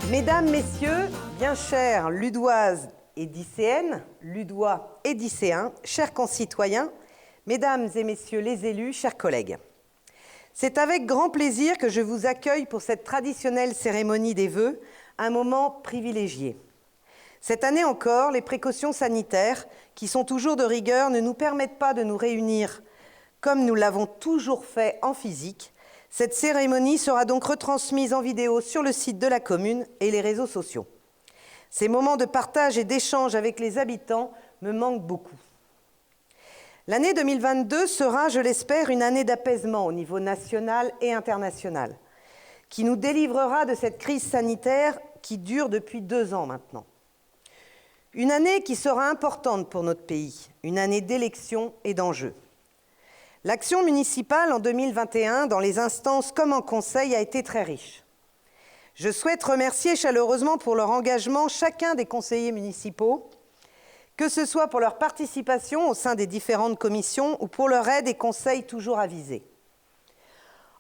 Mesdames, Messieurs, bien chères Ludoises et Dicéennes, Ludois et Dicéens, chers concitoyens, Mesdames et Messieurs les élus, chers collègues. C'est avec grand plaisir que je vous accueille pour cette traditionnelle cérémonie des vœux, un moment privilégié. Cette année encore, les précautions sanitaires, qui sont toujours de rigueur, ne nous permettent pas de nous réunir comme nous l'avons toujours fait en physique. Cette cérémonie sera donc retransmise en vidéo sur le site de la commune et les réseaux sociaux. Ces moments de partage et d'échange avec les habitants me manquent beaucoup. L'année 2022 sera, je l'espère, une année d'apaisement au niveau national et international, qui nous délivrera de cette crise sanitaire qui dure depuis 2 ans maintenant. Une année qui sera importante pour notre pays, une année d'élections et d'enjeux. L'action municipale en 2021, dans les instances comme en conseil, a été très riche. Je souhaite remercier chaleureusement pour leur engagement chacun des conseillers municipaux, que ce soit pour leur participation au sein des différentes commissions ou pour leur aide et conseils toujours avisés.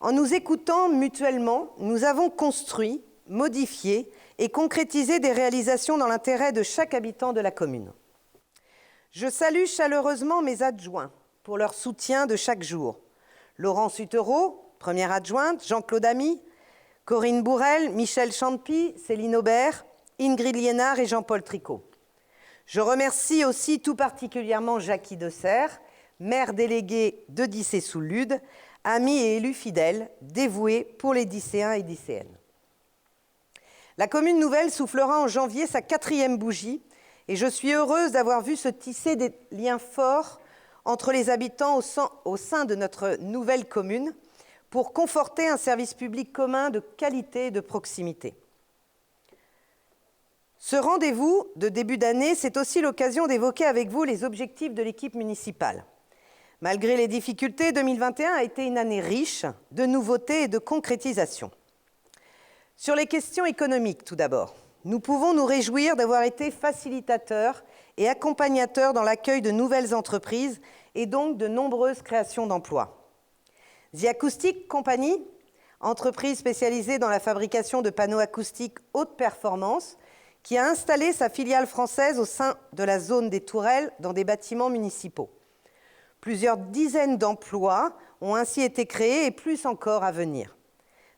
En nous écoutant mutuellement, nous avons construit, modifié et concrétisé des réalisations dans l'intérêt de chaque habitant de la commune. Je salue chaleureusement mes adjoints pour leur soutien de chaque jour. Laurent Sutereau, première adjointe, Jean-Claude Amy, Corinne Bourrel, Michel Champy, Céline Aubert, Ingrid Liénard et Jean-Paul Tricot. Je remercie aussi tout particulièrement Jackie Desserre, maire déléguée de Dissé-sous-Lude, ami et élu fidèle, dévoué pour les Dicéens et Dicéennes. La commune nouvelle soufflera en janvier sa 4e bougie et je suis heureuse d'avoir vu se tisser des liens forts entre les habitants au sein de notre nouvelle commune pour conforter un service public commun de qualité et de proximité. Ce rendez-vous de début d'année, c'est aussi l'occasion d'évoquer avec vous les objectifs de l'équipe municipale. Malgré les difficultés, 2021 a été une année riche de nouveautés et de concrétisation. Sur les questions économiques, tout d'abord, nous pouvons nous réjouir d'avoir été facilitateurs et accompagnateurs dans l'accueil de nouvelles entreprises et donc de nombreuses créations d'emplois. The Acoustic Company, entreprise spécialisée dans la fabrication de panneaux acoustiques haute performance, qui a installé sa filiale française au sein de la zone des Tourelles dans des bâtiments municipaux. Plusieurs dizaines d'emplois ont ainsi été créés et plus encore à venir.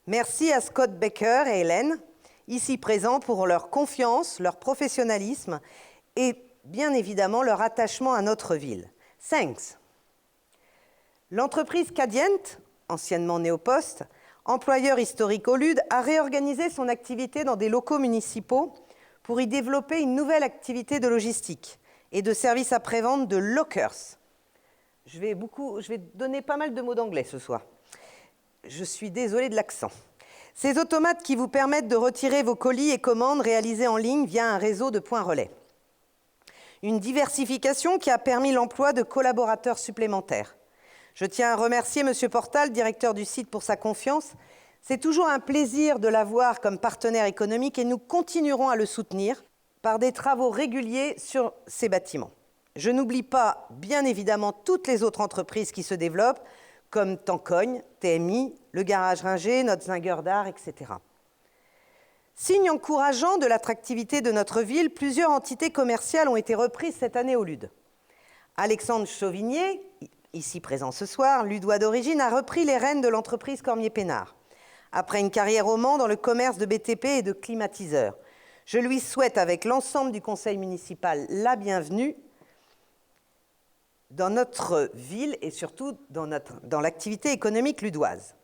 Merci à Scott Baker et Hélène, ici présents, pour leur confiance, leur professionnalisme et bien évidemment leur attachement à notre ville. Thanks. L'entreprise Cadient, anciennement Néopost, employeur historique au Lude, a réorganisé son activité dans des locaux municipaux pour y développer une nouvelle activité de logistique et de services après-vente de lockers. Je vais donner pas mal de mots d'anglais ce soir. Je suis désolée de l'accent. Ces automates qui vous permettent de retirer vos colis et commandes réalisés en ligne via un réseau de points relais. Une diversification qui a permis l'emploi de collaborateurs supplémentaires. Je tiens à remercier M. Portal, directeur du site, pour sa confiance. C'est toujours un plaisir de l'avoir comme partenaire économique et nous continuerons à le soutenir par des travaux réguliers sur ces bâtiments. Je n'oublie pas, bien évidemment, toutes les autres entreprises qui se développent, comme Tancogne, TMI, le Garage Ringer, Notzinger d'Art, etc. Signe encourageant de l'attractivité de notre ville, plusieurs entités commerciales ont été reprises cette année au Lude. Alexandre Chauvigné, ici présent ce soir, ludois d'origine, a repris les rênes de l'entreprise Cormier-Pénard. Après une carrière au Mans dans le commerce de BTP et de climatiseurs, je lui souhaite, avec l'ensemble du conseil municipal, la bienvenue dans notre ville et surtout dans l'activité économique ludoise.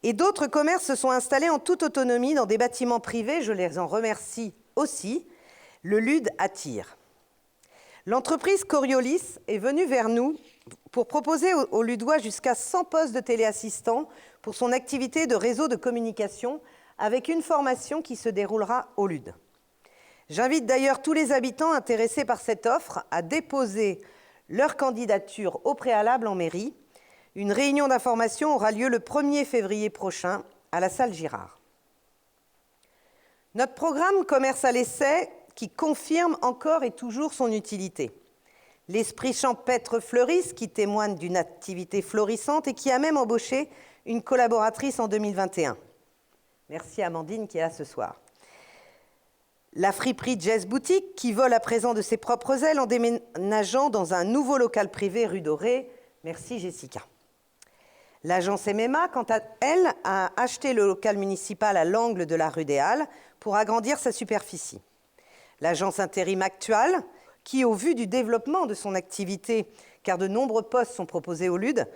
Et d'autres commerces se sont installés en toute autonomie dans des bâtiments privés, je les en remercie aussi. Le Lude attire. L'entreprise Coriolis est venue vers nous pour proposer aux Ludois jusqu'à 100 postes de téléassistants pour son activité de réseau de communication avec une formation qui se déroulera au Lude. J'invite d'ailleurs tous les habitants intéressés par cette offre à déposer leur candidature au préalable en mairie. Une réunion d'information aura lieu le 1er février prochain à la salle Girard. Notre programme Commerce à l'essai qui confirme encore et toujours son utilité. L'esprit champêtre fleurisse qui témoigne d'une activité florissante et qui a même embauché une collaboratrice en 2021. Merci Amandine qui est là ce soir. La friperie Jazz Boutique qui vole à présent de ses propres ailes en déménageant dans un nouveau local privé rue Dorée. Merci Jessica. L'agence MMA, quant à elle, a acheté le local municipal à l'angle de la rue des Halles pour agrandir sa superficie. L'agence intérim Actual, qui, au vu du développement de son activité, car de nombreux postes sont proposés au LUD,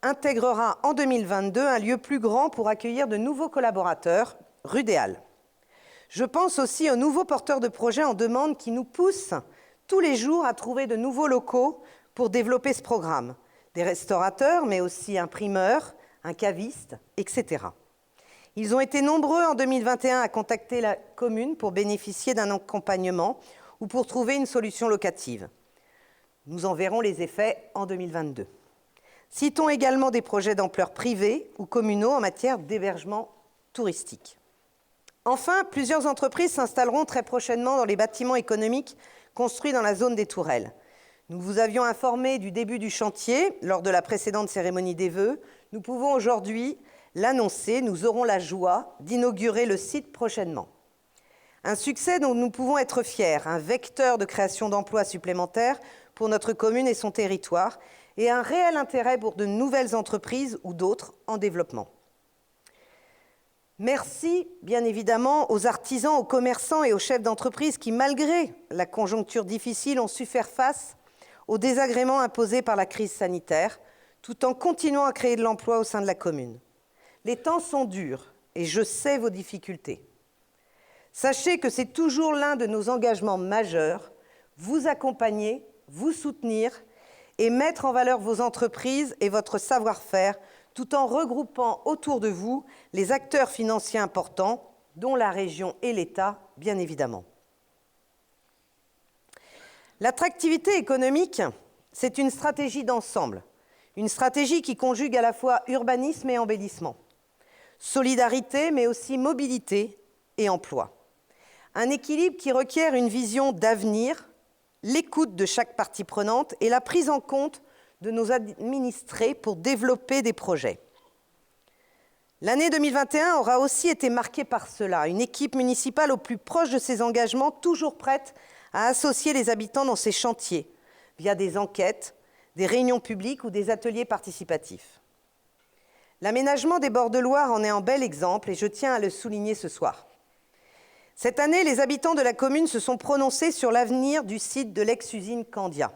intégrera en 2022 un lieu plus grand pour accueillir de nouveaux collaborateurs, rue des Halles. Je pense aussi aux nouveaux porteurs de projets en demande qui nous poussent tous les jours à trouver de nouveaux locaux pour développer ce programme. Des restaurateurs, mais aussi imprimeurs, un caviste, etc. Ils ont été nombreux en 2021 à contacter la commune pour bénéficier d'un accompagnement ou pour trouver une solution locative. Nous en verrons les effets en 2022. Citons également des projets d'ampleur privée ou communaux en matière d'hébergement touristique. Enfin, plusieurs entreprises s'installeront très prochainement dans les bâtiments économiques construits dans la zone des Tourelles. Nous vous avions informé du début du chantier lors de la précédente cérémonie des vœux. Nous pouvons aujourd'hui l'annoncer, nous aurons la joie d'inaugurer le site prochainement. Un succès dont nous pouvons être fiers, un vecteur de création d'emplois supplémentaires pour notre commune et son territoire, et un réel intérêt pour de nouvelles entreprises ou d'autres en développement. Merci, bien évidemment, aux artisans, aux commerçants et aux chefs d'entreprise qui, malgré la conjoncture difficile, ont su faire face aux désagréments imposés par la crise sanitaire, tout en continuant à créer de l'emploi au sein de la commune. Les temps sont durs et je sais vos difficultés. Sachez que c'est toujours l'un de nos engagements majeurs, vous accompagner, vous soutenir et mettre en valeur vos entreprises et votre savoir-faire, tout en regroupant autour de vous les acteurs financiers importants, dont la région et l'État, bien évidemment. L'attractivité économique, c'est une stratégie d'ensemble, une stratégie qui conjugue à la fois urbanisme et embellissement, solidarité, mais aussi mobilité et emploi. Un équilibre qui requiert une vision d'avenir, l'écoute de chaque partie prenante et la prise en compte de nos administrés pour développer des projets. L'année 2021 aura aussi été marquée par cela, une équipe municipale au plus proche de ses engagements, toujours prête à associer les habitants dans ses chantiers, via des enquêtes, des réunions publiques ou des ateliers participatifs. L'aménagement des bords de Loire en est un bel exemple et je tiens à le souligner ce soir. Cette année, les habitants de la commune se sont prononcés sur l'avenir du site de l'ex-usine Candia.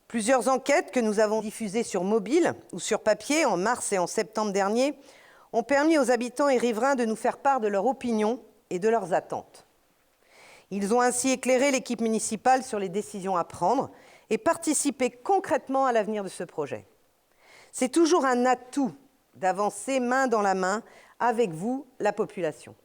Plusieurs enquêtes que nous avons diffusées sur mobile ou sur papier en mars et en septembre dernier ont permis aux habitants et riverains de nous faire part de leur opinion et de leurs attentes. Ils ont ainsi éclairé l'équipe municipale sur les décisions à prendre et participé concrètement à l'avenir de ce projet. C'est toujours un atout d'avancer main dans la main avec vous, la population.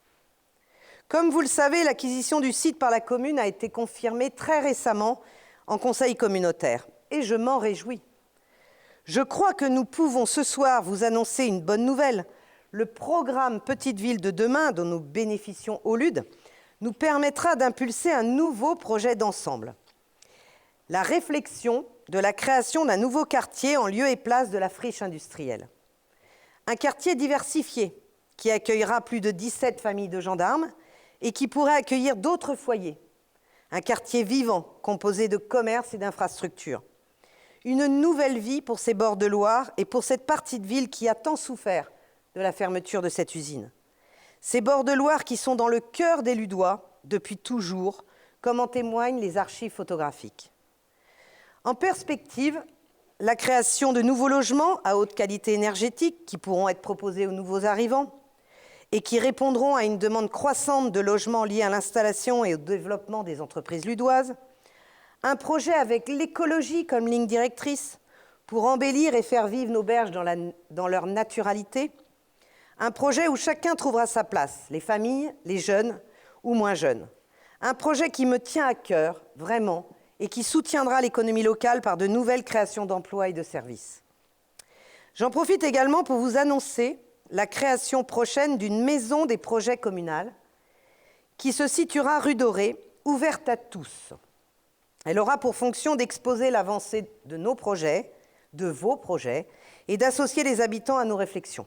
Comme vous le savez, l'acquisition du site par la commune a été confirmée très récemment en conseil communautaire, et je m'en réjouis. Je crois que nous pouvons ce soir vous annoncer une bonne nouvelle. Le programme Petite Ville de demain, dont nous bénéficions au LUD, nous permettra d'impulser un nouveau projet d'ensemble. La réflexion de la création d'un nouveau quartier en lieu et place de la friche industrielle. Un quartier diversifié qui accueillera plus de 17 familles de gendarmes et qui pourrait accueillir d'autres foyers. Un quartier vivant, composé de commerces et d'infrastructures. Une nouvelle vie pour ces bords de Loire et pour cette partie de ville qui a tant souffert de la fermeture de cette usine. Ces bords de Loire qui sont dans le cœur des Ludois depuis toujours, comme en témoignent les archives photographiques. En perspective, la création de nouveaux logements à haute qualité énergétique qui pourront être proposés aux nouveaux arrivants et qui répondront à une demande croissante de logements liés à l'installation et au développement des entreprises ludoises. Un projet avec l'écologie comme ligne directrice pour embellir et faire vivre nos berges dans leur naturalité. Un projet où chacun trouvera sa place, les familles, les jeunes ou moins jeunes. Un projet qui me tient à cœur, vraiment, et qui soutiendra l'économie locale par de nouvelles créations d'emplois et de services. J'en profite également pour vous annoncer la création prochaine d'une maison des projets communale qui se situera rue Doré, ouverte à tous. Elle aura pour fonction d'exposer l'avancée de nos projets, de vos projets, et d'associer les habitants à nos réflexions.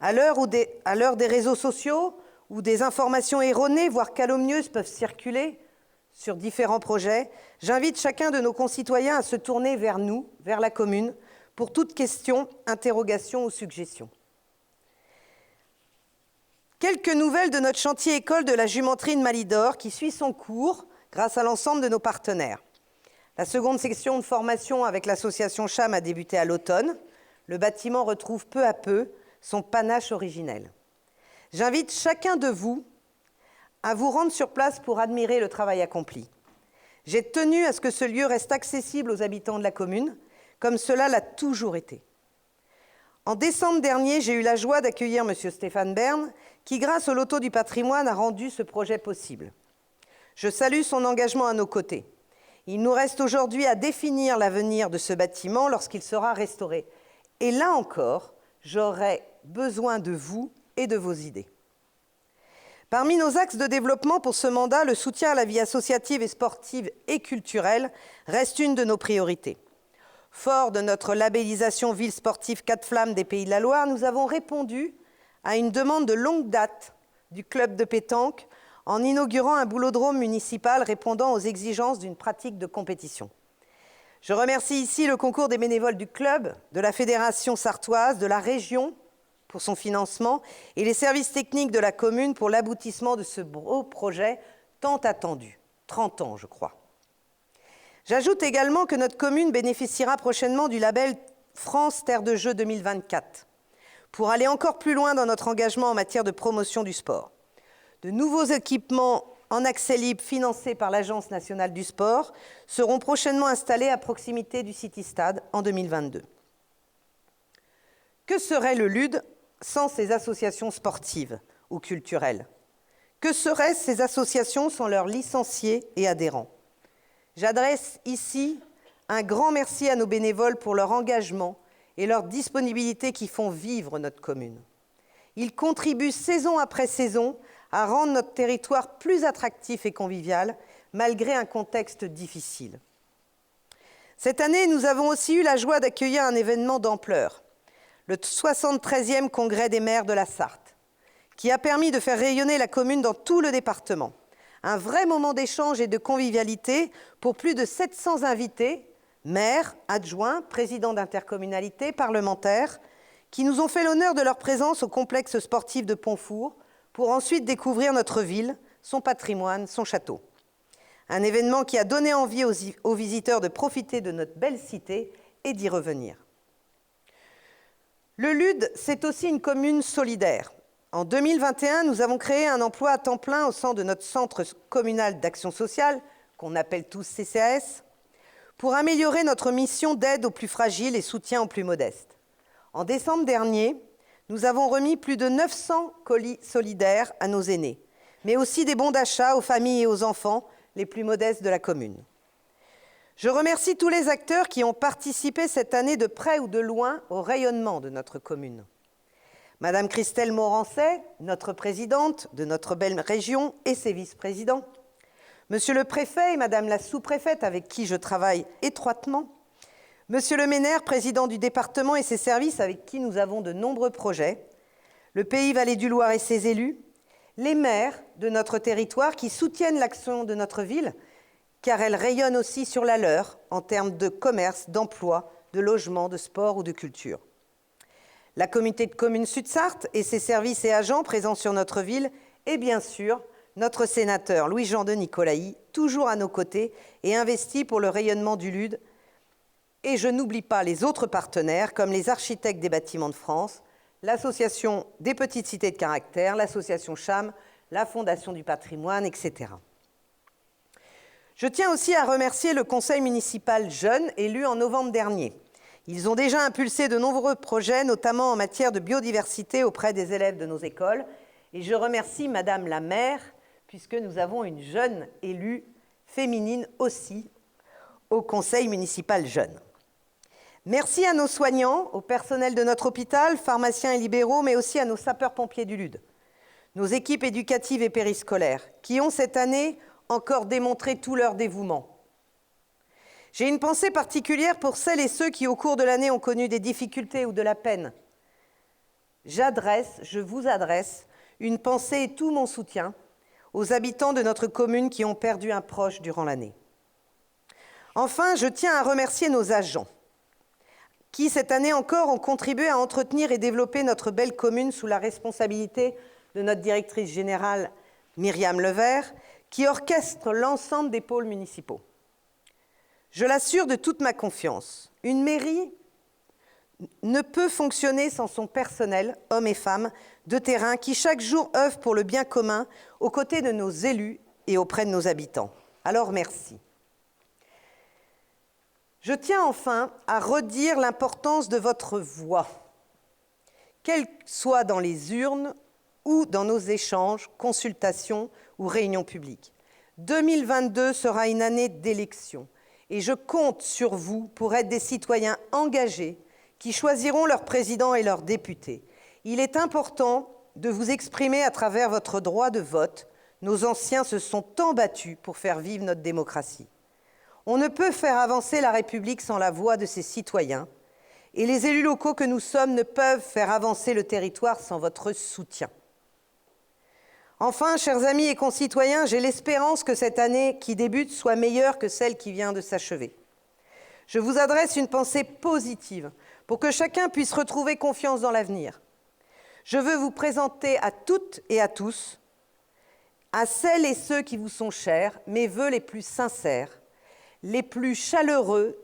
À l'heure des réseaux sociaux, où des informations erronées, voire calomnieuses, peuvent circuler sur différents projets, j'invite chacun de nos concitoyens à se tourner vers nous, vers la commune, pour toute question, interrogation ou suggestion. Quelques nouvelles de notre chantier école de la jumenterie de Malidor qui suit son cours grâce à l'ensemble de nos partenaires. La seconde section de formation avec l'association CHAM a débuté à l'automne. Le bâtiment retrouve peu à peu son panache originel. J'invite chacun de vous à vous rendre sur place pour admirer le travail accompli. J'ai tenu à ce que ce lieu reste accessible aux habitants de la commune, comme cela l'a toujours été. En décembre dernier, j'ai eu la joie d'accueillir M. Stéphane Bern, qui, grâce au Loto du patrimoine, a rendu ce projet possible. Je salue son engagement à nos côtés. Il nous reste aujourd'hui à définir l'avenir de ce bâtiment lorsqu'il sera restauré. Et là encore, j'aurai besoin de vous et de vos idées. Parmi nos axes de développement pour ce mandat, le soutien à la vie associative et sportive et culturelle reste une de nos priorités. Fort de notre labellisation Ville sportive 4 flammes des Pays de la Loire, nous avons répondu à une demande de longue date du club de pétanque en inaugurant un boulodrome municipal répondant aux exigences d'une pratique de compétition. Je remercie ici le concours des bénévoles du club, de la Fédération sartoise, de la région pour son financement et les services techniques de la commune pour l'aboutissement de ce beau projet tant attendu. 30 ans, je crois. J'ajoute également que notre commune bénéficiera prochainement du label France Terre de Jeux 2024 pour aller encore plus loin dans notre engagement en matière de promotion du sport. De nouveaux équipements en accès libre financés par l'Agence nationale du sport seront prochainement installés à proximité du City Stade en 2022. Que serait le LUD sans ces associations sportives ou culturelles? Que seraient ces associations sans leurs licenciés et adhérents? J'adresse ici un grand merci à nos bénévoles pour leur engagement et leur disponibilité qui font vivre notre commune. Ils contribuent saison après saison à rendre notre territoire plus attractif et convivial, malgré un contexte difficile. Cette année, nous avons aussi eu la joie d'accueillir un événement d'ampleur, le 73e Congrès des maires de la Sarthe, qui a permis de faire rayonner la commune dans tout le département. Un vrai moment d'échange et de convivialité pour plus de 700 invités, maires, adjoints, présidents d'intercommunalités, parlementaires, qui nous ont fait l'honneur de leur présence au complexe sportif de Pontfour pour ensuite découvrir notre ville, son patrimoine, son château. Un événement qui a donné envie aux visiteurs de profiter de notre belle cité et d'y revenir. Le LUD, c'est aussi une commune solidaire. En 2021, nous avons créé un emploi à temps plein au sein de notre centre communal d'action sociale, qu'on appelle tous CCAS, pour améliorer notre mission d'aide aux plus fragiles et soutien aux plus modestes. En décembre dernier, nous avons remis plus de 900 colis solidaires à nos aînés, mais aussi des bons d'achat aux familles et aux enfants les plus modestes de la commune. Je remercie tous les acteurs qui ont participé cette année de près ou de loin au rayonnement de notre commune. Madame Christelle Morancet, notre présidente de notre belle région et ses vice-présidents, Monsieur le préfet et Madame la sous-préfète avec qui je travaille étroitement, Monsieur le maire, président du département et ses services avec qui nous avons de nombreux projets, le Pays Vallée du Loir et ses élus, les maires de notre territoire qui soutiennent l'action de notre ville, car elle rayonne aussi sur la leur en termes de commerce, d'emploi, de logement, de sport ou de culture. La communauté de communes Sud-Sarthe et ses services et agents présents sur notre ville, et bien sûr, notre sénateur Louis-Jean de Nicolaï, toujours à nos côtés et investi pour le rayonnement du LUD. Et je n'oublie pas les autres partenaires, comme les architectes des bâtiments de France, l'Association des petites cités de caractère, l'association CHAM, la Fondation du patrimoine, etc. Je tiens aussi à remercier le conseil municipal jeune élu en novembre dernier. Ils ont déjà impulsé de nombreux projets, notamment en matière de biodiversité auprès des élèves de nos écoles. Et je remercie Madame la maire, puisque nous avons une jeune élue féminine aussi au conseil municipal jeune. Merci à nos soignants, au personnel de notre hôpital, pharmaciens et libéraux, mais aussi à nos sapeurs-pompiers du LUD. nos équipes éducatives et périscolaires, qui ont cette année encore démontré tout leur dévouement. J'ai une pensée particulière pour celles et ceux qui, au cours de l'année, ont connu des difficultés ou de la peine. Je vous adresse une pensée et tout mon soutien aux habitants de notre commune qui ont perdu un proche durant l'année. Enfin, je tiens à remercier nos agents qui, cette année encore, ont contribué à entretenir et développer notre belle commune sous la responsabilité de notre directrice générale, Myriam Levert, qui orchestre l'ensemble des pôles municipaux. Je l'assure de toute ma confiance, une mairie ne peut fonctionner sans son personnel, hommes et femmes, de terrain, qui chaque jour œuvrent pour le bien commun, aux côtés de nos élus et auprès de nos habitants. Alors merci. Je tiens enfin à redire l'importance de votre voix, qu'elle soit dans les urnes ou dans nos échanges, consultations ou réunions publiques. 2022 sera une année d'élection et je compte sur vous pour être des citoyens engagés qui choisiront leurs présidents et leurs députés. Il est important de vous exprimer à travers votre droit de vote. Nos anciens se sont tant battus pour faire vivre notre démocratie. On ne peut faire avancer la République sans la voix de ses citoyens, et les élus locaux que nous sommes ne peuvent faire avancer le territoire sans votre soutien. Enfin, chers amis et concitoyens, j'ai l'espérance que cette année qui débute soit meilleure que celle qui vient de s'achever. Je vous adresse une pensée positive pour que chacun puisse retrouver confiance dans l'avenir. Je veux vous présenter à toutes et à tous, à celles et ceux qui vous sont chers, mes vœux les plus sincères, les plus chaleureux,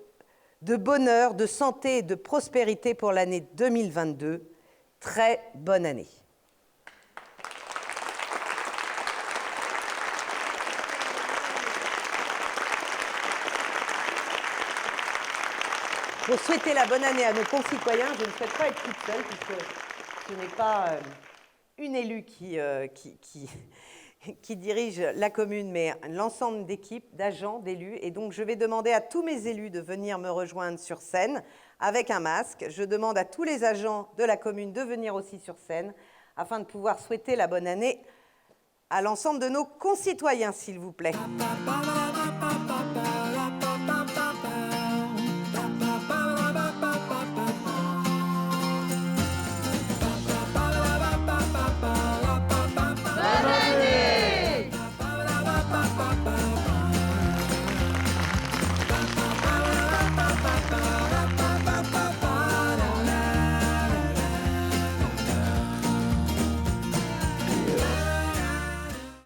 de bonheur, de santé et de prospérité pour l'année 2022. Très bonne année. Pour souhaiter la bonne année à nos concitoyens, je ne souhaite pas être toute seule, puisque ce n'est pas une élue qui dirige la commune, mais l'ensemble d'équipes, d'agents, d'élus. Et donc, je vais demander à tous mes élus de venir me rejoindre sur scène avec un masque. Je demande à tous les agents de la commune de venir aussi sur scène afin de pouvoir souhaiter la bonne année à l'ensemble de nos concitoyens, s'il vous plaît.